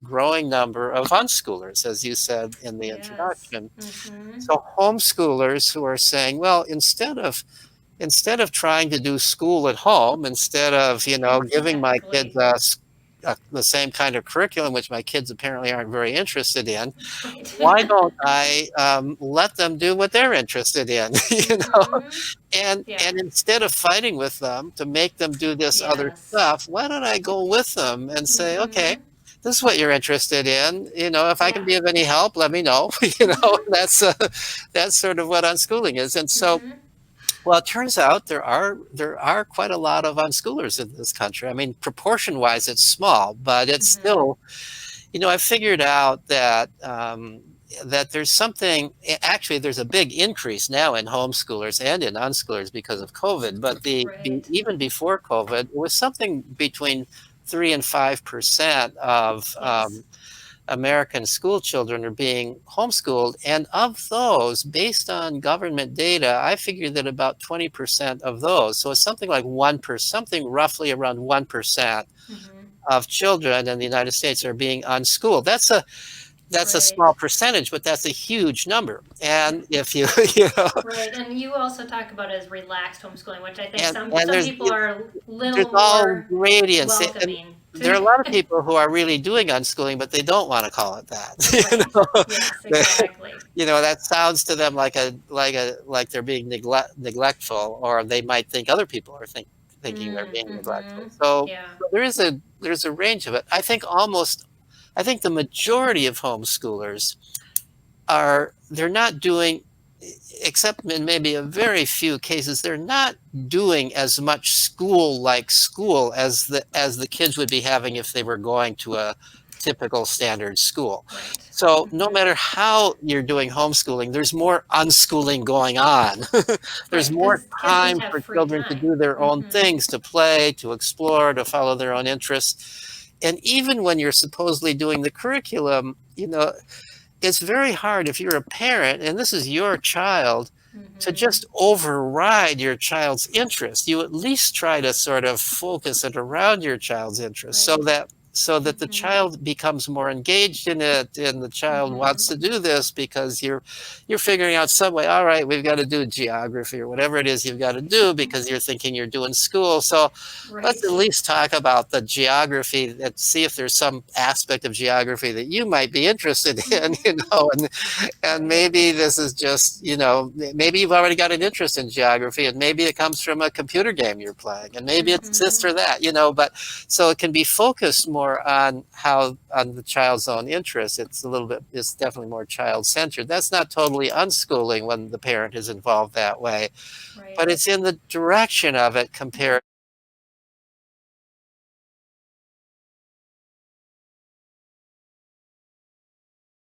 growing number of unschoolers, as you said in the Yes. introduction. Mm-hmm. So homeschoolers who are saying, well, instead of trying to do school at home, instead of, giving my kids Exactly. the same kind of curriculum, which my kids apparently aren't very interested in, Right. why don't I let them do what they're interested in? you know, Mm-hmm. Yeah. and instead of fighting with them to make them do this other Yes. stuff, why don't I go with them and say, okay, Mm-hmm. this is what you're interested in. If I can Yeah. be of any help, let me know. Mm-hmm. That's sort of what unschooling is. And so, Mm-hmm. well, it turns out there are quite a lot of unschoolers in this country. I mean, proportion wise, it's small, but it's Mm-hmm. still, I figured out that that there's something. Actually, there's a big increase now in homeschoolers and in unschoolers because of COVID. But Right. even before COVID, it was something between 3 and 5% of Yes. American school children are being homeschooled. And of those, based on government data, I figured that about 20% of those, so it's something like 1%, something roughly around 1% Mm-hmm. of children in the United States are being unschooled. That's a Right. small percentage, but that's a huge number. Yeah. And if you, you know, Right, and you also talk about it as relaxed homeschooling, which I think and some there's people are a there's little all more gradients, and welcoming there are to. a lot of people who are really doing unschooling, but they don't want to call it that. Right. Yes, exactly. That sounds to them like they're being neglectful, or they might think other people are thinking they're being neglectful. Mm-hmm. So Yeah. there's a range of it. I think the majority of homeschoolers they're not doing, except in maybe a very few cases, they're not doing as much school as the kids would be having if they were going to a typical standard school. Right. So no Mm-hmm. matter how you're doing homeschooling, there's more unschooling going on. There's Right, more because kids just time have for free children to time. do their own Mm-hmm. things, to play, to explore, to follow their own interests. And even when you're supposedly doing the curriculum, it's very hard if you're a parent and this is your child to Mm-hmm. just override your child's interest. You at least try to sort of focus it around your child's interest so Right. that the Mm-hmm. child becomes more engaged in it, and the child Mm-hmm. wants to do this because you're figuring out some way. All right, we've got to do geography or whatever it is you've got to do because you're thinking you're doing school. So let's at Right. least talk about the geography and see if there's some aspect of geography that you might be interested in, and Right. maybe this is just, maybe you've already got an interest in geography, and maybe it comes from a computer game you're playing, and maybe it's this Mm-hmm. or that, but so it can be focused more on the child's own interest. It's definitely more child centered. That's not totally unschooling when the parent is involved that way, but Right. it's in the direction of it compared